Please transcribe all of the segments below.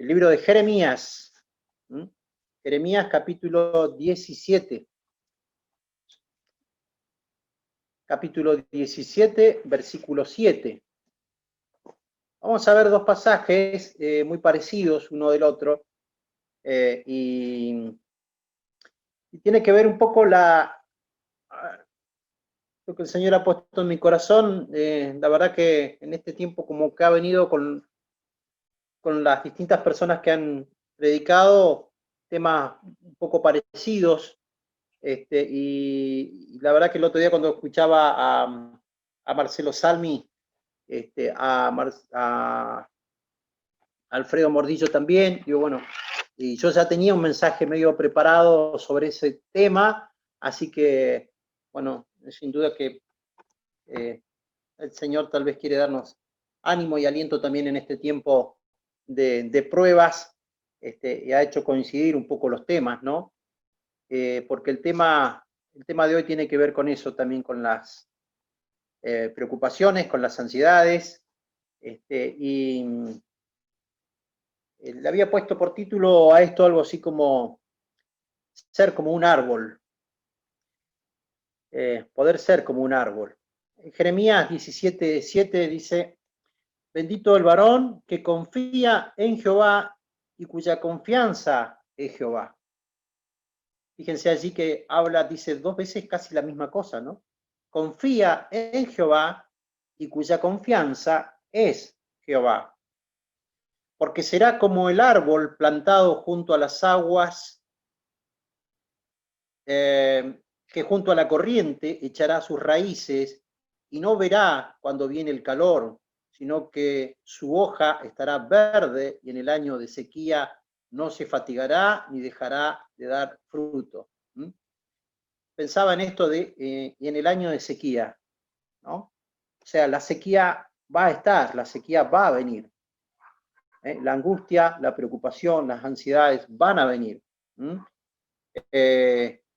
el libro de Jeremías. Jeremías capítulo 17. Capítulo 17, versículo 7. Vamos a ver dos pasajes muy parecidos uno del otro, y tiene que ver un poco lo que el Señor ha puesto en mi corazón. La verdad que en este tiempo como que ha venido con las distintas personas que han predicado temas un poco parecidos, y la verdad que el otro día cuando escuchaba a Marcelo Salmi, a Alfredo Mordillo también, digo, bueno, y yo ya tenía un mensaje medio preparado sobre ese tema, así que, bueno, sin duda que el Señor tal vez quiere darnos ánimo y aliento también en este tiempo de pruebas, y ha hecho coincidir un poco los temas, ¿no? Porque el tema de hoy tiene que ver con eso, también con las preocupaciones, con las ansiedades, y le había puesto por título a esto algo así como ser como un árbol, poder ser como un árbol. En Jeremías 17:7 dice: bendito el varón que confía en Jehová y cuya confianza es Jehová. Fíjense allí que habla, dice dos veces casi la misma cosa, ¿no? Confía en Jehová y cuya confianza es Jehová. Porque será como el árbol plantado junto a las aguas, que junto a la corriente echará sus raíces y no verá cuando viene el calor, sino que su hoja estará verde y en el año de sequía no se fatigará ni dejará de dar fruto. Pensaba en esto y en el año de sequía, ¿no? O sea, la sequía va a estar, la sequía va a venir. La angustia, la preocupación, las ansiedades van a venir.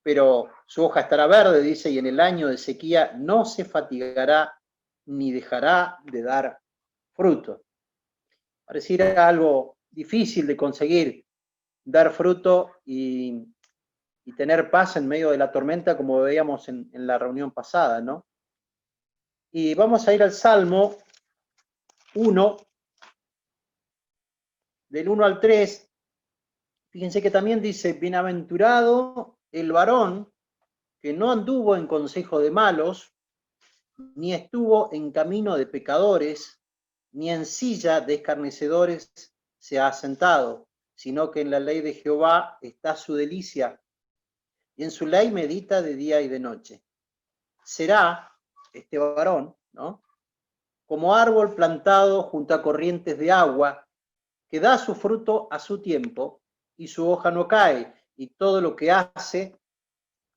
Pero su hoja estará verde, dice, y en el año de sequía no se fatigará ni dejará de dar fruto. Pareciera algo difícil de conseguir, dar fruto y tener paz en medio de la tormenta, como veíamos en la reunión pasada, ¿no? Y vamos a ir al Salmo 1, del 1 al 3. Fíjense que también dice: bienaventurado el varón que no anduvo en consejo de malos, ni estuvo en camino de pecadores, ni en silla de escarnecedores se ha sentado, sino que en la ley de Jehová está su delicia, y en su ley medita de día y de noche. Será este varón, ¿no?, como árbol plantado junto a corrientes de agua, que da su fruto a su tiempo, y su hoja no cae, y todo lo que hace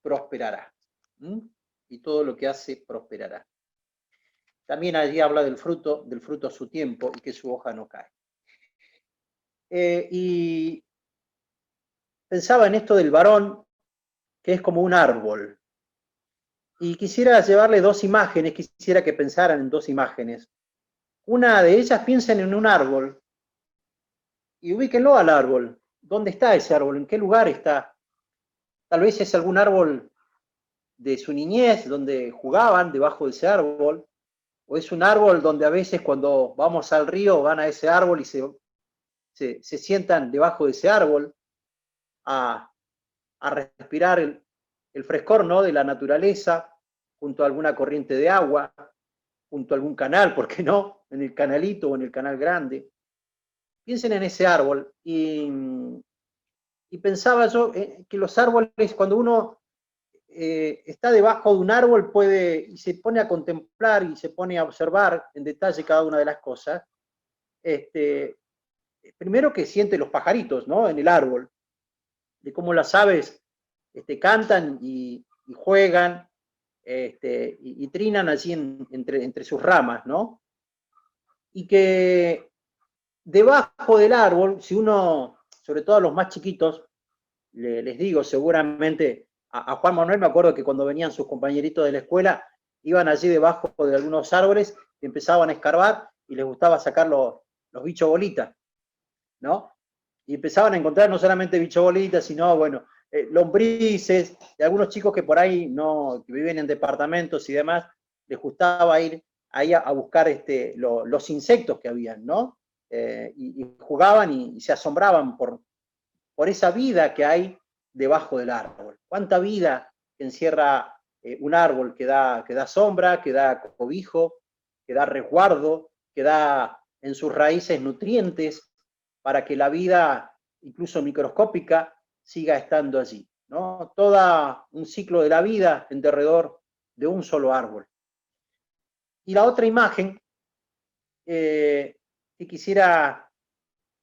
prosperará. Y todo lo que hace prosperará. También allí habla del fruto a su tiempo y que su hoja no cae. Y pensaba en esto del varón, que es como un árbol. Y quisiera llevarle dos imágenes, quisiera que pensaran en dos imágenes. Una de ellas, piensen en un árbol y ubíquenlo al árbol. ¿Dónde está ese árbol? ¿En qué lugar está? Tal vez es algún árbol de su niñez, donde jugaban debajo de ese árbol, o es un árbol donde a veces cuando vamos al río van a ese árbol y se sientan debajo de ese árbol a respirar el frescor, ¿no?, de la naturaleza, junto a alguna corriente de agua, junto a algún canal, ¿por qué no?, en el canalito o en el canal grande. Piensen en ese árbol y pensaba yo que los árboles, cuando uno está debajo de un árbol, y se pone a contemplar y se pone a observar en detalle cada una de las cosas, primero que siente los pajaritos, ¿no?, en el árbol, de cómo las aves cantan y juegan, y trinan allí entre sus ramas, ¿no? Y que debajo del árbol, si uno, sobre todo a los más chiquitos, les digo, seguramente a Juan Manuel me acuerdo que cuando venían sus compañeritos de la escuela, iban allí debajo de algunos árboles y empezaban a escarbar y les gustaba sacar los bichos bolitas, ¿no? y empezaban a encontrar no solamente bichololitas, sino, bueno, lombrices, y algunos chicos que por ahí no, que viven en departamentos y demás, les gustaba ir ahí a buscar los insectos que habían, ¿no? Y jugaban y se asombraban por esa vida que hay debajo del árbol. ¿Cuánta vida encierra un árbol que da sombra, que da cobijo, que da resguardo, que da en sus raíces nutrientes para que la vida, incluso microscópica, siga estando allí, ¿no? Todo un ciclo de la vida en derredor de un solo árbol. Y la otra imagen que quisiera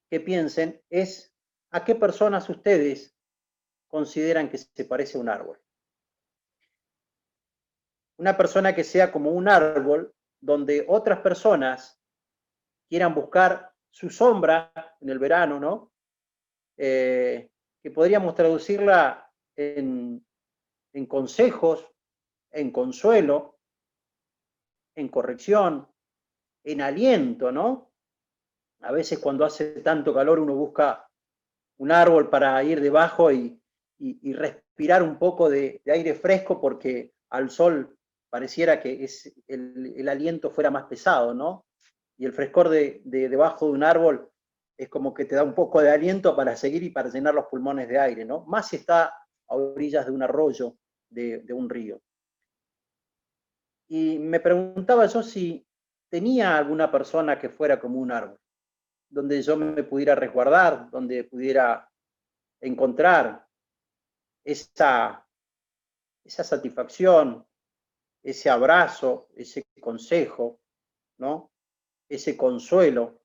que piensen es a qué personas ustedes consideran que se parece a un árbol. Una persona que sea como un árbol donde otras personas quieran buscar su sombra en el verano, ¿no? Que podríamos traducirla en consejos, en consuelo, en corrección, en aliento, ¿no? A veces cuando hace tanto calor uno busca un árbol para ir debajo y respirar un poco de aire fresco porque al sol pareciera que el aliento fuera más pesado, ¿no? Y el frescor debajo de un árbol es como que te da un poco de aliento para seguir y para llenar los pulmones de aire, ¿no? Más si está a orillas de un arroyo, de un río. Y me preguntaba yo si tenía alguna persona que fuera como un árbol, donde yo me pudiera resguardar, donde pudiera encontrar esa, esa satisfacción, ese abrazo, ese consejo, ¿no? Ese consuelo.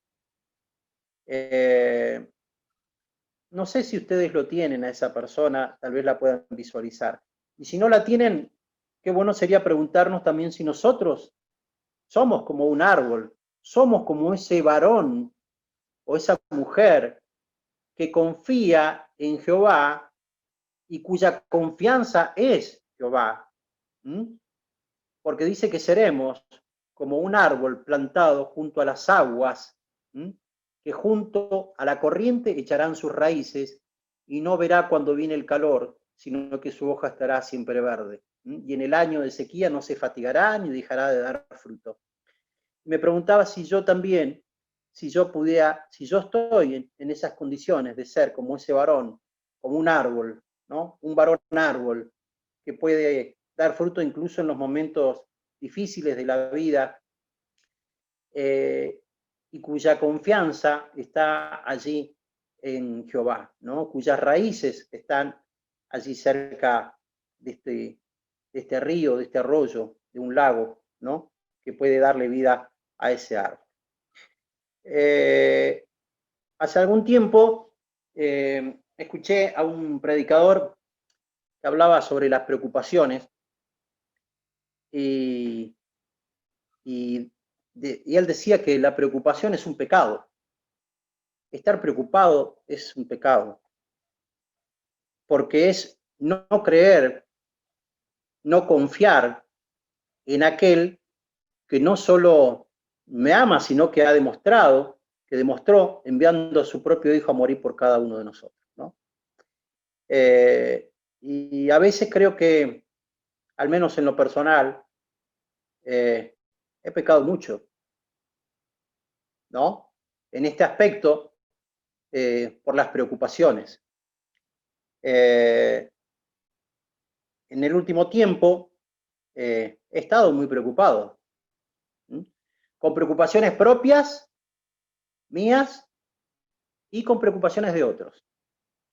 No sé si ustedes lo tienen a esa persona, tal vez la puedan visualizar. Y si no la tienen, qué bueno sería preguntarnos también si nosotros somos como un árbol, somos como ese varón o esa mujer que confía en Jehová y cuya confianza es Jehová. ¿Mm? Porque dice que seremos como un árbol plantado junto a las aguas, ¿m? Que junto a la corriente echarán sus raíces y no verá cuando viene el calor, sino que su hoja estará siempre verde. ¿M? Y en el año de sequía no se fatigará ni dejará de dar fruto. Me preguntaba si yo también, si yo pudiera, si yo estoy en esas condiciones de ser como ese varón, como un árbol, ¿no? Un varón árbol que puede dar fruto incluso en los momentos difíciles de la vida y cuya confianza está allí en Jehová, ¿no? Cuyas raíces están allí cerca de este río, de este arroyo, de un lago, ¿no? Que puede darle vida a ese árbol. Hace algún tiempo escuché a un predicador que hablaba sobre las preocupaciones y él decía que la preocupación es un pecado. Estar preocupado es un pecado, porque es no creer, no confiar en aquel que no solo me ama, sino que ha demostrado, que demostró enviando a su propio hijo a morir por cada uno de nosotros, ¿no? Y a veces creo que, al menos en lo personal, he pecado mucho, ¿no? En este aspecto, por las preocupaciones. En el último tiempo he estado muy preocupado, ¿m? Con preocupaciones propias, mías, y con preocupaciones de otros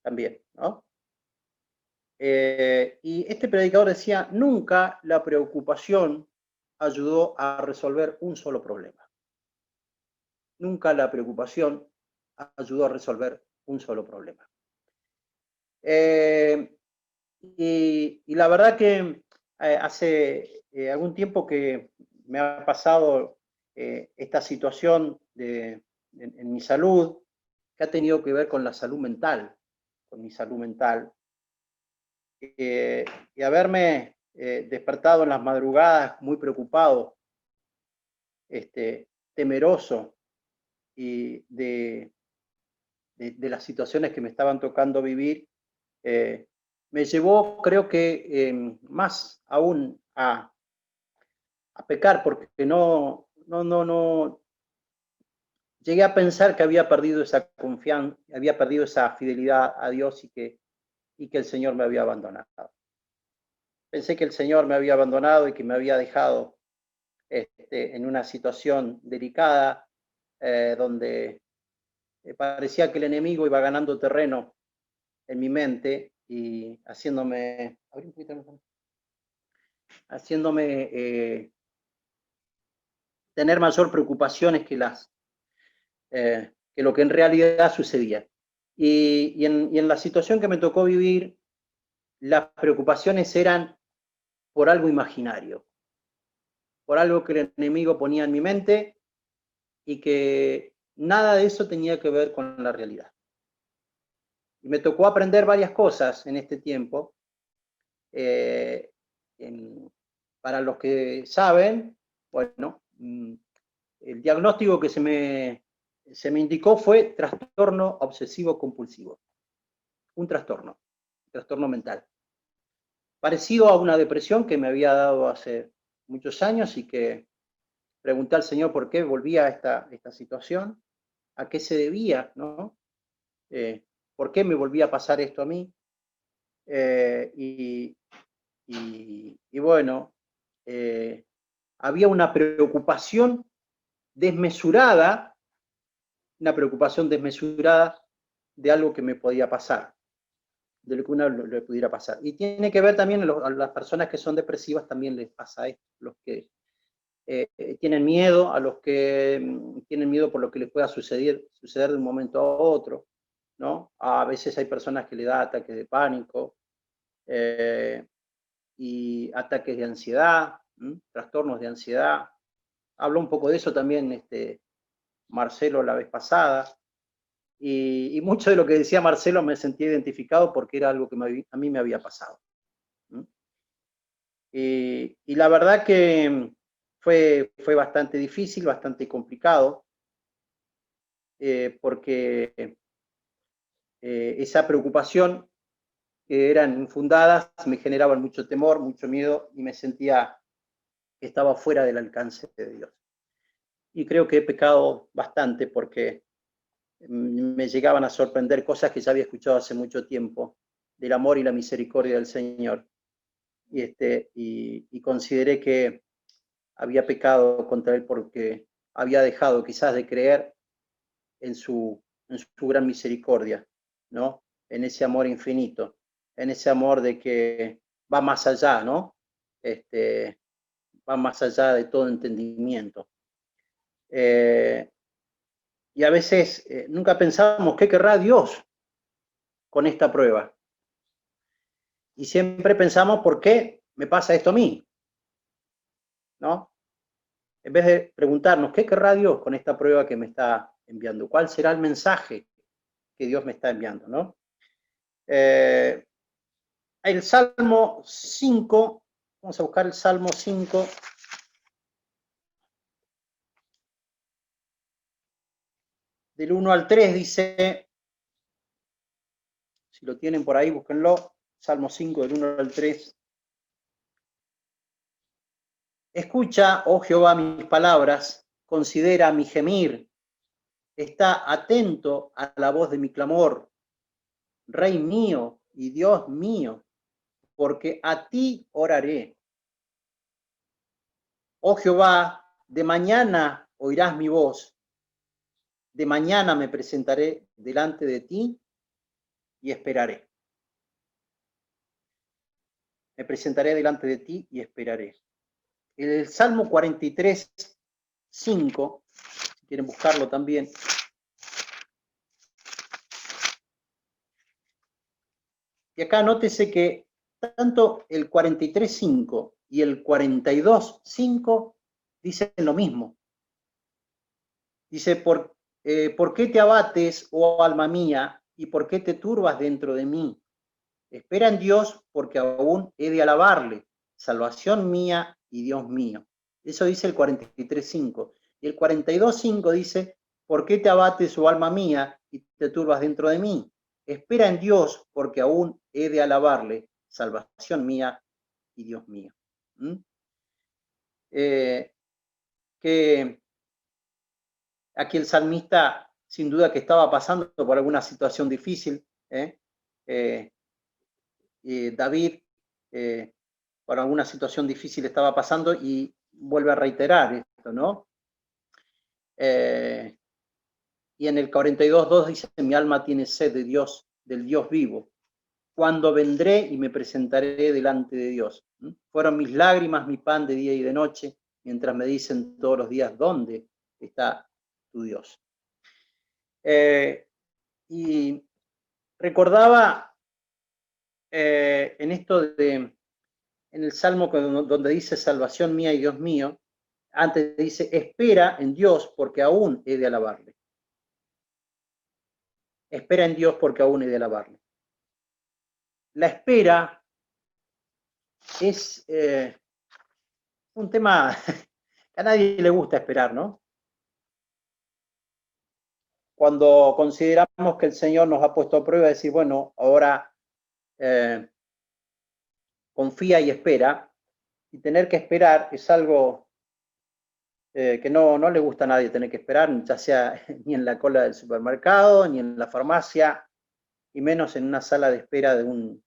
también, ¿no? Y este predicador decía, nunca la preocupación ayudó a resolver un solo problema. Nunca la preocupación ayudó a resolver un solo problema. Y la verdad que hace algún tiempo que me ha pasado esta situación en mi salud, que ha tenido que ver con la salud mental, con mi salud mental. Y haberme despertado en las madrugadas muy preocupado, temeroso y de de las situaciones que me estaban tocando vivir, me llevó, creo que más aún a pecar, porque no llegué a pensar que había perdido esa confianza, había perdido esa fidelidad a Dios y que el Señor me había abandonado. Pensé que el Señor me había abandonado y que me había dejado en una situación delicada, donde parecía que el enemigo iba ganando terreno en mi mente y haciéndome tener mayor preocupaciones que lo que en realidad sucedía. Y en la situación que me tocó vivir, las preocupaciones eran por algo imaginario, por algo que el enemigo ponía en mi mente y que nada de eso tenía que ver con la realidad. Y me tocó aprender varias cosas en este tiempo. Para los que saben, bueno, el diagnóstico que se me indicó fue trastorno obsesivo compulsivo, un trastorno mental, parecido a una depresión que me había dado hace muchos años y que pregunté al Señor por qué volvía a esta situación, a qué se debía, ¿no? ¿Por qué me volvía a pasar esto a mí? Y bueno, había una preocupación desmesurada de algo que me podía pasar, de lo que uno le pudiera pasar. Y tiene que ver también, a las personas que son depresivas también les pasa esto, los que tienen miedo, a los que tienen miedo por lo que les pueda suceder de un momento a otro, ¿no? A veces hay personas que le da ataques de pánico y ataques de ansiedad, trastornos de ansiedad. Habló un poco de eso también Marcelo la vez pasada. Y mucho de lo que decía Marcelo me sentí identificado porque era algo que a mí me había pasado. Y la verdad que fue bastante difícil, bastante complicado, porque esa preocupación que eran infundadas me generaban mucho temor, mucho miedo y me sentía que estaba fuera del alcance de Dios. Y creo que he pecado bastante porque me llegaban a sorprender cosas que ya había escuchado hace mucho tiempo del amor y la misericordia del Señor. Y consideré que había pecado contra Él porque había dejado quizás de creer en su gran misericordia, ¿no? En ese amor infinito, en ese amor de que va más allá, ¿no? Va más allá de todo entendimiento. Y a veces nunca pensamos qué querrá Dios con esta prueba. Y siempre pensamos por qué me pasa esto a mí, ¿no? En vez de preguntarnos qué querrá Dios con esta prueba que me está enviando, cuál será el mensaje que Dios me está enviando, ¿no? El Salmo 5, vamos a buscar el Salmo 5. Del 1 al 3 dice, si lo tienen por ahí, búsquenlo, Salmo 5 del 1 al 3. Escucha, oh Jehová, mis palabras, considera mi gemir, está atento a la voz de mi clamor, Rey mío y Dios mío, porque a ti oraré. Oh Jehová, de mañana oirás mi voz, de mañana me presentaré delante de ti y esperaré. Me presentaré delante de ti y esperaré. El Salmo 43, 5, si quieren buscarlo también. Y acá nótese que tanto el 43.5 y el 42.5 dicen lo mismo. Dice, ¿por qué te abates, oh alma mía, y por qué te turbas dentro de mí? Espera en Dios, porque aún he de alabarle, salvación mía y Dios mío. Eso dice el 43.5. Y el 42.5 dice, ¿por qué te abates, oh alma mía, y te turbas dentro de mí. Espera en Dios, porque aún he de alabarle, salvación mía y Dios mío. ¿Mm? Que aquí el salmista, sin duda que estaba pasando por alguna situación difícil. David, por alguna situación difícil estaba pasando y vuelve a reiterar esto, ¿no? Y en el 42:2 dice, mi alma tiene sed de Dios, del Dios vivo. Cuando vendré y me presentaré delante de Dios. Fueron mis lágrimas mi pan de día y de noche, mientras me dicen todos los días, ¿dónde está tu Dios? Y recordaba en esto en el Salmo donde dice salvación mía y Dios mío, antes dice espera en Dios porque aún he de alabarle. Espera en Dios porque aún he de alabarle. La espera es un tema que a nadie le gusta esperar, ¿no? Cuando consideramos que el Señor nos ha puesto a prueba, decir, bueno, ahora confía y espera, y tener que esperar es algo que no le gusta a nadie tener que esperar, ya sea ni en la cola del supermercado, ni en la farmacia, y menos en una sala de espera de un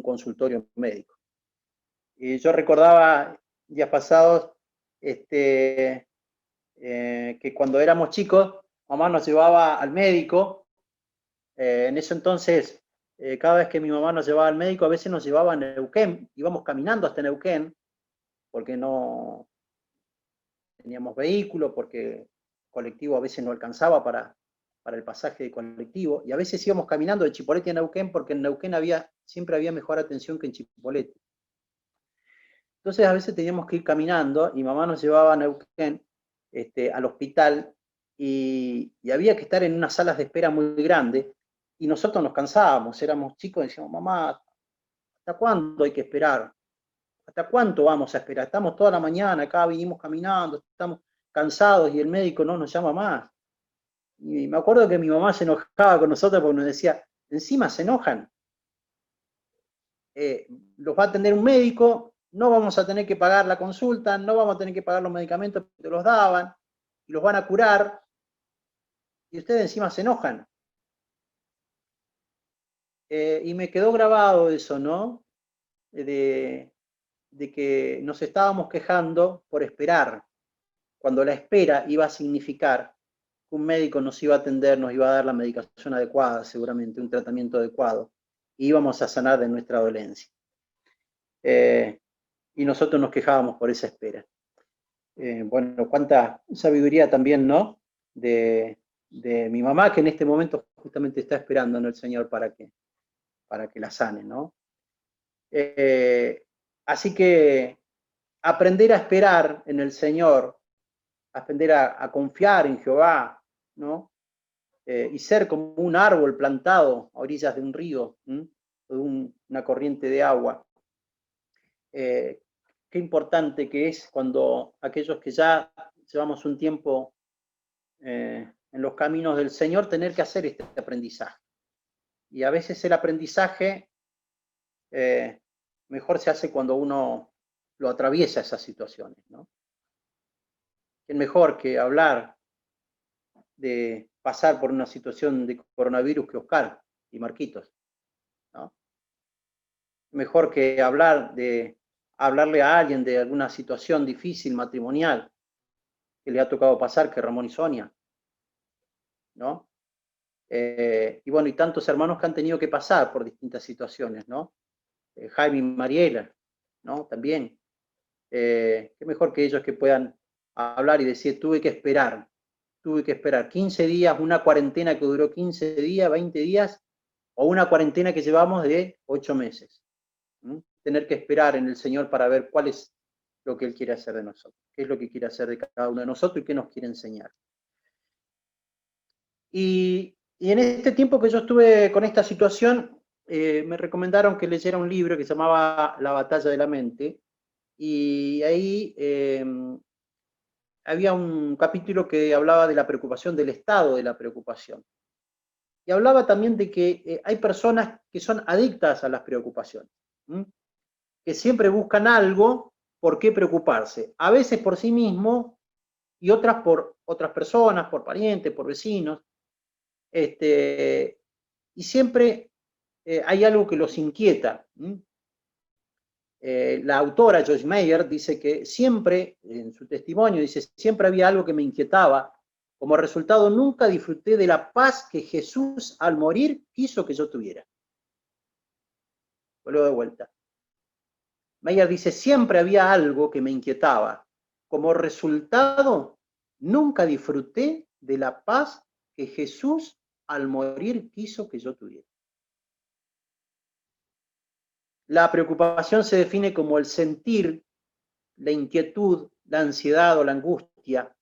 consultorio médico. Yo recordaba días pasados que cuando éramos chicos, mamá nos llevaba al médico. En ese entonces, cada vez que mi mamá nos llevaba al médico, a veces nos llevaba a Neuquén, íbamos caminando hasta Neuquén, porque no teníamos vehículo, porque el colectivo a veces no alcanzaba para el pasaje de colectivo, y a veces íbamos caminando de Chipoleti a Neuquén, porque en Neuquén siempre había mejor atención que en Chipoleti. Entonces a veces teníamos que ir caminando, y mamá nos llevaba a Neuquén, al hospital, y había que estar en unas salas de espera muy grandes, y nosotros nos cansábamos, éramos chicos, y decíamos, mamá, ¿hasta cuándo hay que esperar? ¿Hasta cuánto vamos a esperar? Estamos toda la mañana acá, vinimos caminando, estamos cansados y el médico no nos llama más. Y me acuerdo que mi mamá se enojaba con nosotros porque nos decía, encima se enojan. Los va a atender un médico, no vamos a tener que pagar la consulta, no vamos a tener que pagar los medicamentos que te los daban, y los van a curar, y ustedes encima se enojan. Y me quedó grabado eso, ¿no? De que nos estábamos quejando por esperar, cuando la espera iba a significar que un médico nos iba a atender, nos iba a dar la medicación adecuada, seguramente, un tratamiento adecuado, y íbamos a sanar de nuestra dolencia. Y nosotros nos quejábamos por esa espera. Bueno, cuánta sabiduría también, ¿no? De mi mamá, que en este momento justamente está esperando en el Señor para que la sane, ¿no? Así que aprender a esperar en el Señor, aprender a confiar en Jehová, ¿no? Y ser como un árbol plantado a orillas de un río, o de una corriente de agua. Qué importante que es cuando aquellos que ya llevamos un tiempo en los caminos del Señor, tener que hacer este aprendizaje. Y a veces el aprendizaje mejor se hace cuando uno lo atraviesa esas situaciones, ¿no? Es mejor que hablar de pasar por una situación de coronavirus que Oscar y Marquitos, ¿no? Mejor que hablarle a alguien de alguna situación difícil matrimonial que le ha tocado pasar que Ramón y Sonia, ¿no? Y bueno, y tantos hermanos que han tenido que pasar por distintas situaciones, ¿no? Jaime y Mariela, ¿no? También. Qué mejor que ellos que puedan hablar y decir, tuve que esperar 15 días, una cuarentena que duró 15 días, 20 días, o una cuarentena que llevamos de 8 meses. Tener que esperar en el Señor para ver cuál es lo que Él quiere hacer de nosotros, qué es lo que quiere hacer de cada uno de nosotros y qué nos quiere enseñar. Y en este tiempo que yo estuve con esta situación, me recomendaron que leyera un libro que se llamaba La batalla de la mente, y ahí había un capítulo que hablaba de la preocupación, del estado de la preocupación. Y hablaba también de que hay personas que son adictas a las preocupaciones, que siempre buscan algo por qué preocuparse, a veces por sí mismo y otras por otras personas, por parientes, por vecinos, y siempre hay algo que los inquieta. La autora Joyce Meyer dice que siempre, en su testimonio, dice, siempre había algo que me inquietaba. Como resultado, nunca disfruté de la paz que Jesús al morir quiso que yo tuviera. Vuelvo de vuelta. Meyer dice, siempre había algo que me inquietaba. Como resultado, nunca disfruté de la paz que Jesús al morir quiso que yo tuviera. La preocupación se define como el sentir, la inquietud, la ansiedad o la angustia.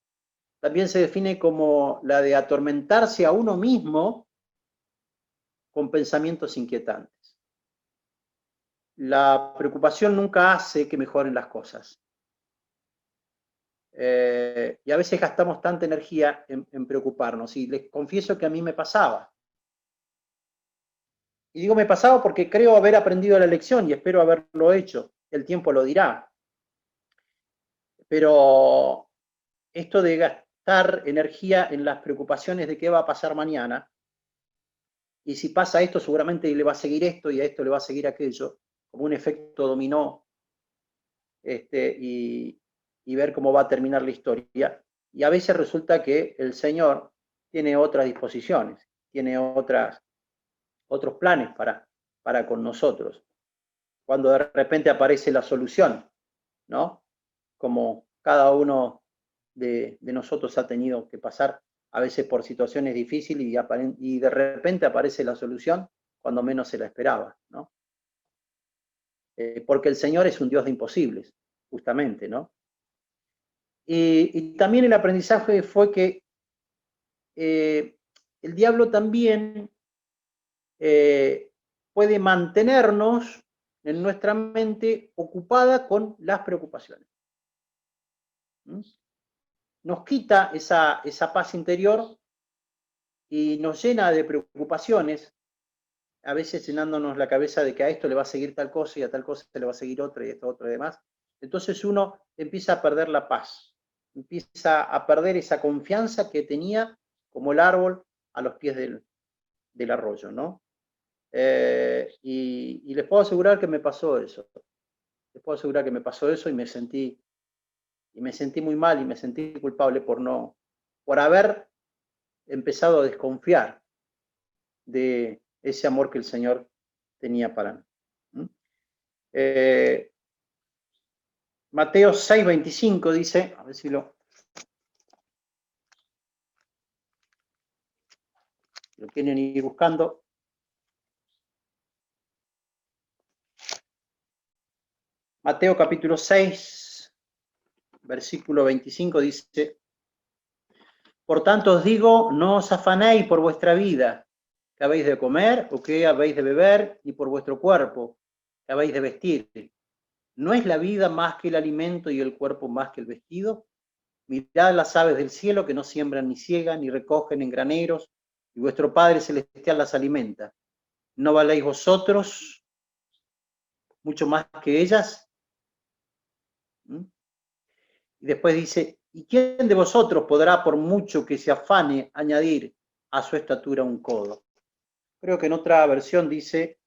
También se define como la de atormentarse a uno mismo con pensamientos inquietantes. La preocupación nunca hace que mejoren las cosas. Y a veces gastamos tanta energía en preocuparnos. Y les confieso que a mí me pasaba. Y digo me pasaba porque creo haber aprendido la lección y espero haberlo hecho. El tiempo lo dirá. Pero esto de gastar energía en las preocupaciones de qué va a pasar mañana, y si pasa esto, seguramente le va a seguir esto y a esto le va a seguir aquello, como un efecto dominó, y ver cómo va a terminar la historia. Y a veces resulta que el Señor tiene otras disposiciones, tiene otros planes para con nosotros. Cuando de repente aparece la solución, ¿no? Como cada uno de nosotros ha tenido que pasar a veces por situaciones difíciles y de repente aparece la solución cuando menos se la esperaba, ¿no? Porque el Señor es un Dios de imposibles, justamente, ¿no? Y también el aprendizaje fue que el diablo también puede mantenernos en nuestra mente ocupada con las preocupaciones. Nos quita esa paz interior y nos llena de preocupaciones, a veces llenándonos la cabeza de que a esto le va a seguir tal cosa y a tal cosa le va a seguir otra y esto otro y demás. Entonces uno empieza a perder la paz, empieza a perder esa confianza que tenía como el árbol a los pies del arroyo, ¿no? Y les puedo asegurar que me pasó eso. Les puedo asegurar que me pasó eso y me sentí muy mal y me sentí culpable por haber empezado a desconfiar de ese amor que el Señor tenía para mí. Mateo 6:25 dice, a ver si lo quieren ir buscando. Mateo capítulo 6, versículo 25 dice, por tanto os digo, no os afanéis por vuestra vida, qué habéis de comer o qué habéis de beber, ni por vuestro cuerpo, qué habéis de vestir. ¿No es la vida más que el alimento y el cuerpo más que el vestido? Mirad las aves del cielo que no siembran ni ciegan ni recogen en graneros, y vuestro Padre Celestial las alimenta. ¿No valéis vosotros mucho más que ellas? Y después dice, ¿y quién de vosotros podrá, por mucho que se afane, añadir a su estatura un codo? Creo que en otra versión dice,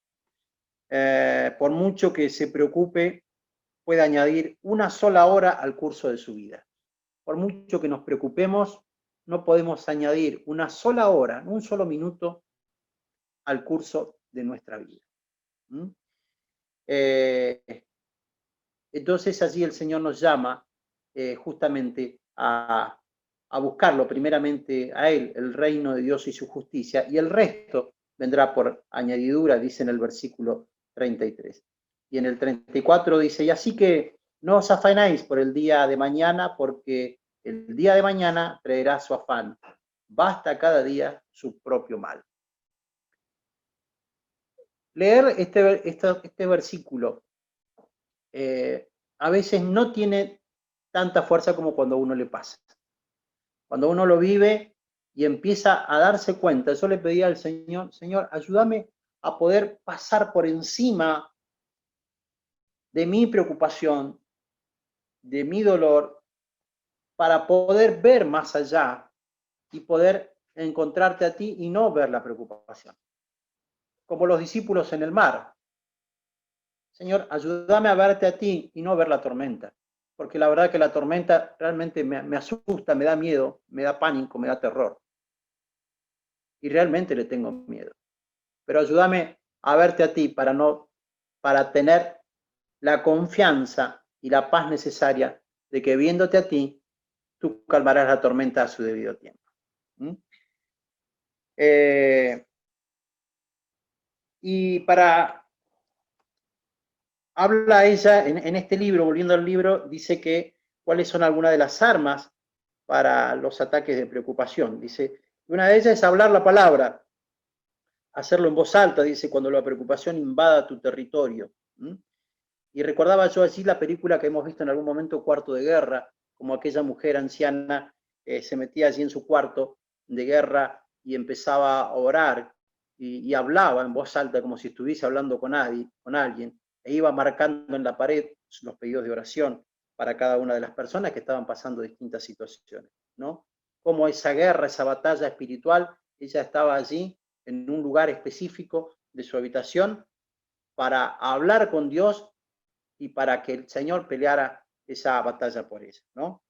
por mucho que se preocupe, puede añadir una sola hora al curso de su vida. Por mucho que nos preocupemos, no podemos añadir una sola hora, un solo minuto al curso de nuestra vida. Entonces allí el Señor nos llama justamente a buscarlo primeramente a Él, el reino de Dios y su justicia, y el resto vendrá por añadidura, dice en el versículo 33. Y en el 34 dice, y así que no os afanéis por el día de mañana, porque el día de mañana traerá su afán. Basta cada día su propio mal. Leer este versículo a veces no tiene tanta fuerza como cuando a uno le pasa. Cuando uno lo vive, y empieza a darse cuenta. Yo le pedía al Señor, Señor, ayúdame a poder pasar por encima de mi preocupación, de mi dolor, para poder ver más allá y poder encontrarte a ti y no ver la preocupación. Como los discípulos en el mar. Señor, ayúdame a verte a ti y no ver la tormenta. Porque la verdad que la tormenta realmente me asusta, me da miedo, me da pánico, me da terror. Y realmente le tengo miedo. Pero ayúdame a verte a ti para tener la confianza y la paz necesaria de que viéndote a ti, tú calmarás la tormenta a su debido tiempo. Y habla ella en este libro, volviendo al libro, dice que cuáles son algunas de las armas para los ataques de preocupación. Dice, una de ellas es hablar la palabra, hacerlo en voz alta, dice, cuando la preocupación invada tu territorio. Y recordaba yo allí la película que hemos visto en algún momento, Cuarto de Guerra, como aquella mujer anciana se metía allí en su cuarto de guerra y empezaba a orar y hablaba en voz alta como si estuviese hablando con alguien, e iba marcando en la pared los pedidos de oración para cada una de las personas que estaban pasando distintas situaciones, ¿no? Como esa guerra, esa batalla espiritual, ella estaba allí en un lugar específico de su habitación para hablar con Dios y para que el Señor peleara esa batalla por ella, ¿no?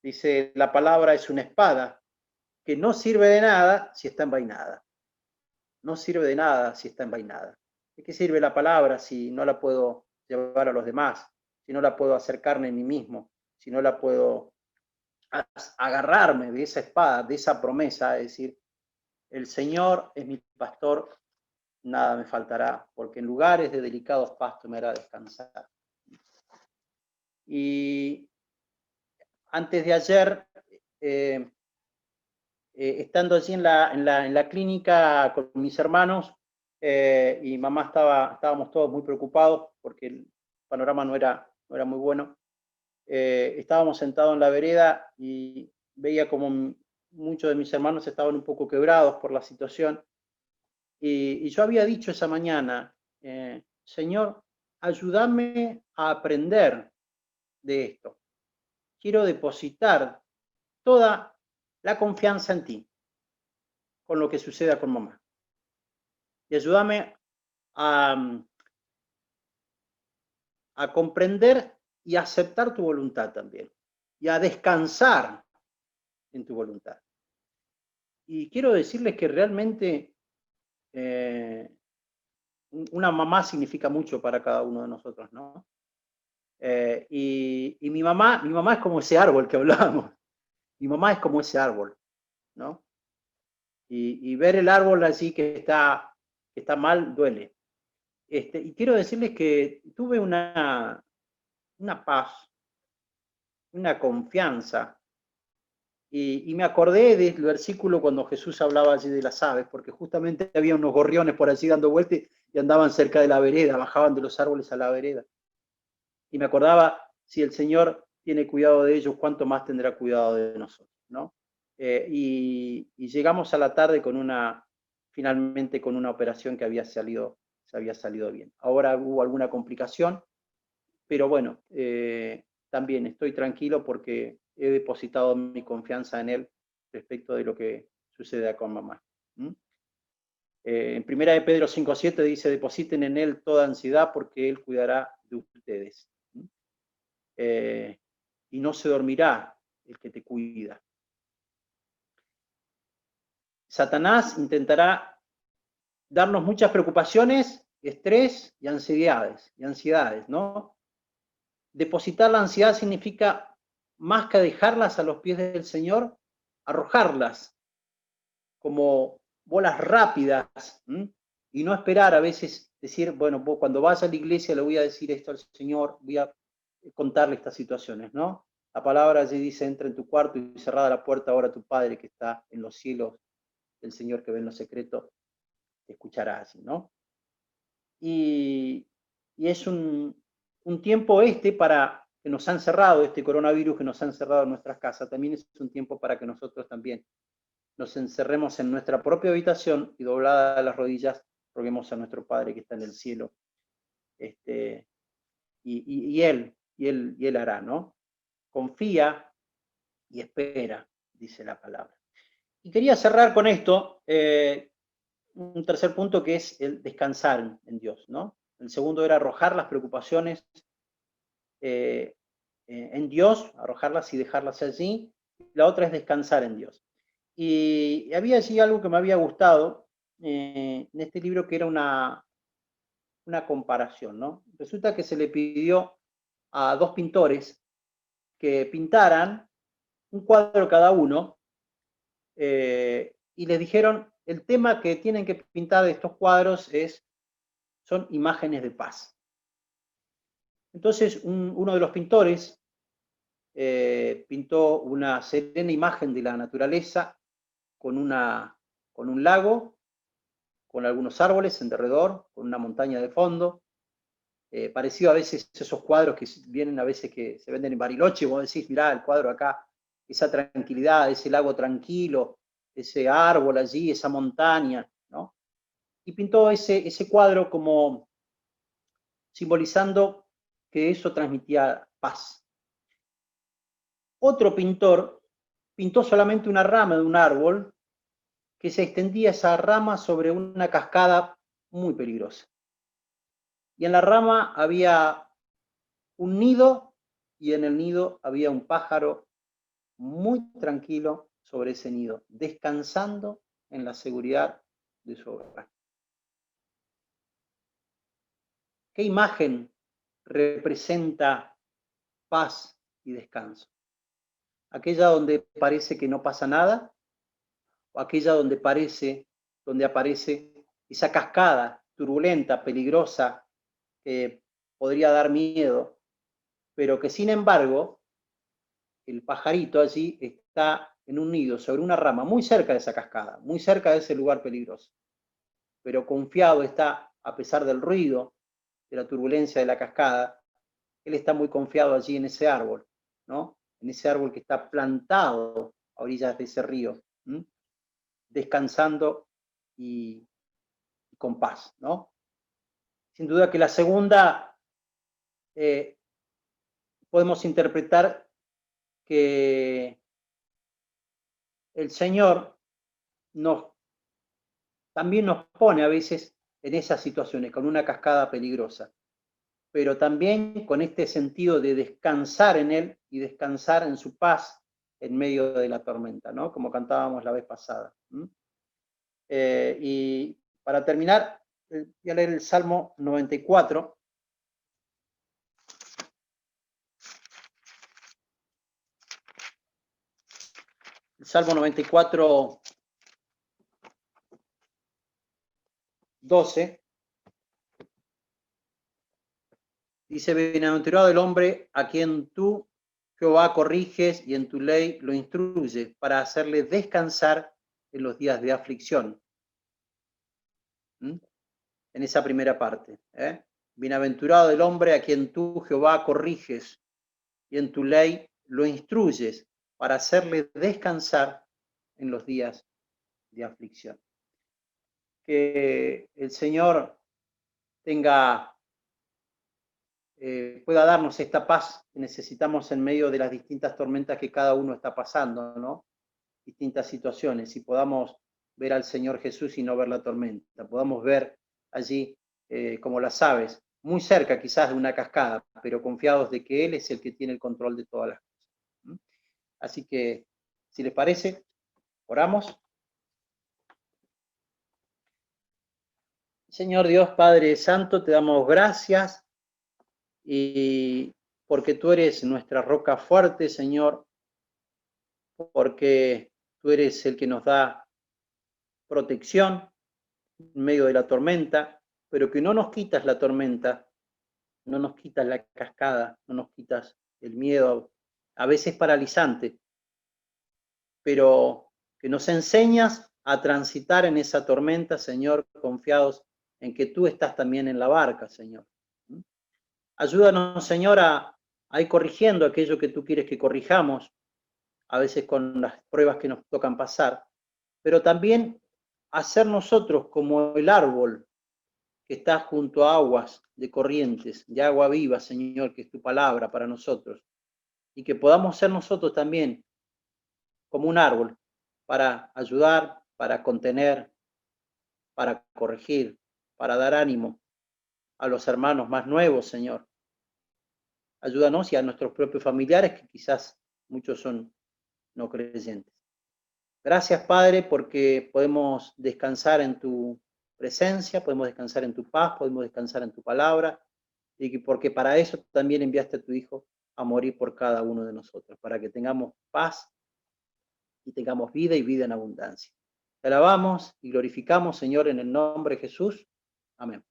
Dice, la palabra es una espada que no sirve de nada si está envainada. No sirve de nada si está envainada. ¿De qué sirve la palabra si no la puedo llevar a los demás? Si no la puedo hacer carne en mí mismo, si no la puedo agarrarme de esa espada, de esa promesa, es decir, el Señor es mi pastor, nada me faltará, porque en lugares de delicados pastos me hará descansar. Y antes de ayer, estando allí en la clínica con mis hermanos, y mamá estábamos todos muy preocupados porque el panorama no era muy bueno. Estábamos sentados en la vereda y veía como muchos de mis hermanos estaban un poco quebrados por la situación. Y yo había dicho esa mañana, Señor, ayúdame a aprender de esto. Quiero depositar toda la confianza en ti, con lo que suceda con mamá. Y ayúdame a comprender y a aceptar tu voluntad también. Y a descansar en tu voluntad. Y quiero decirles que realmente una mamá significa mucho para cada uno de nosotros, ¿no? Y mi mamá es como ese árbol que hablábamos. Mi mamá es como ese árbol, ¿no? Y ver el árbol así que está mal duele. Y quiero decirles que tuve una paz, una confianza, y me acordé del versículo cuando Jesús hablaba allí de las aves, porque justamente había unos gorriones por allí dando vueltas y andaban cerca de la vereda, bajaban de los árboles a la vereda. Y me acordaba, si el Señor tiene cuidado de ellos, ¿cuánto más tendrá cuidado de nosotros, ¿no? Y llegamos a la tarde finalmente con una operación que se había salido bien. Ahora hubo alguna complicación, pero bueno, también estoy tranquilo porque he depositado mi confianza en Él respecto de lo que suceda con mamá. En 1 de Pedro 5:7 dice, depositen en Él toda ansiedad porque Él cuidará de ustedes. Y no se dormirá el que te cuida. Satanás intentará darnos muchas preocupaciones, estrés y ansiedades, ¿no? Depositar la ansiedad significa, más que dejarlas a los pies del Señor, arrojarlas como bolas rápidas, y no esperar a veces decir, bueno, cuando vaya a la iglesia le voy a decir esto al Señor, voy a contarle estas situaciones, ¿no? La palabra allí dice, entra en tu cuarto y cerrada la puerta, ahora tu Padre que está en los cielos, el Señor que ve en lo secreto, te escuchará así, ¿no? Y es un tiempo para que nos han cerrado, este coronavirus que nos han cerrado en nuestras casas, también es un tiempo para que nosotros también nos encerremos en nuestra propia habitación y dobladas las rodillas, roguemos a nuestro Padre que está en el cielo. Y Él hará, ¿no? Confía y espera, dice la palabra. Y quería cerrar con esto, un tercer punto que es el descansar en Dios, ¿no? El segundo era arrojar las preocupaciones en Dios, arrojarlas y dejarlas allí. La otra es descansar en Dios. Y había allí algo que me había gustado en este libro, que era una comparación, ¿no? Resulta que se le pidió a dos pintores que pintaran un cuadro cada uno, y les dijeron, el tema que tienen que pintar de estos cuadros son imágenes de paz. Entonces, uno de los pintores pintó una serena imagen de la naturaleza con un lago, con algunos árboles en derredor, con una montaña de fondo, parecido a veces esos cuadros que vienen a veces que se venden en Bariloche, y vos decís, mirá el cuadro acá, esa tranquilidad, ese lago tranquilo, ese árbol allí, esa montaña, ¿no? Y pintó ese cuadro como simbolizando que eso transmitía paz. Otro pintor pintó solamente una rama de un árbol, que se extendía esa rama sobre una cascada muy peligrosa. Y en la rama había un nido, y en el nido había un pájaro muy tranquilo sobre ese nido, descansando en la seguridad de su hogar. ¿Qué imagen representa paz y descanso? ¿Aquella donde parece que no pasa nada? ¿O aquella donde aparece esa cascada turbulenta, peligrosa, que podría dar miedo, pero que sin embargo el pajarito allí está en un nido sobre una rama muy cerca de esa cascada, muy cerca de ese lugar peligroso, pero confiado está, a pesar del ruido, de la turbulencia de la cascada, él está muy confiado allí en ese árbol, ¿no? En ese árbol que está plantado a orillas de ese río, descansando y con paz, ¿no? Sin duda que la segunda podemos interpretar que el Señor también nos pone a veces en esas situaciones, con una cascada peligrosa, pero también con este sentido de descansar en Él y descansar en su paz en medio de la tormenta, ¿no? Como cantábamos la vez pasada. Y para terminar, voy a leer el Salmo 94. El Salmo 94, 12. Dice, bienaventurado el hombre a quien tú, Jehová, corriges y en tu ley lo instruyes para hacerle descansar en los días de aflicción. En esa primera parte. Bienaventurado el hombre a quien tú, Jehová, corriges y en tu ley lo instruyes para hacerle descansar en los días de aflicción. Que el Señor pueda darnos esta paz que necesitamos en medio de las distintas tormentas que cada uno está pasando, ¿no? Distintas situaciones, y podamos ver al Señor Jesús y no ver la tormenta, podamos ver allí como las aves, muy cerca quizás de una cascada, pero confiados de que Él es el que tiene el control de todas las cosas. Así que, si les parece, oramos. Señor Dios Padre Santo, te damos gracias y porque tú eres nuestra roca fuerte, Señor, porque tú eres el que nos da protección en medio de la tormenta, pero que no nos quitas la tormenta, no nos quitas la cascada, no nos quitas el miedo, a veces paralizante, pero que nos enseñas a transitar en esa tormenta, Señor, confiados en que tú estás también en la barca, Señor. Ayúdanos, Señor, a ir corrigiendo aquello que tú quieres que corrijamos, a veces con las pruebas que nos tocan pasar, pero también hacer nosotros como el árbol que está junto a aguas de corrientes, de agua viva, Señor, que es tu palabra para nosotros, y que podamos ser nosotros también como un árbol para ayudar, para contener, para corregir, para dar ánimo a los hermanos más nuevos, Señor. Ayúdanos y a nuestros propios familiares, que quizás muchos son no creyentes. Gracias, Padre, porque podemos descansar en tu presencia, podemos descansar en tu paz, podemos descansar en tu palabra, y porque para eso también enviaste a tu Hijo a morir por cada uno de nosotros, para que tengamos paz y tengamos vida y vida en abundancia. Te alabamos y glorificamos, Señor, en el nombre de Jesús. Amén.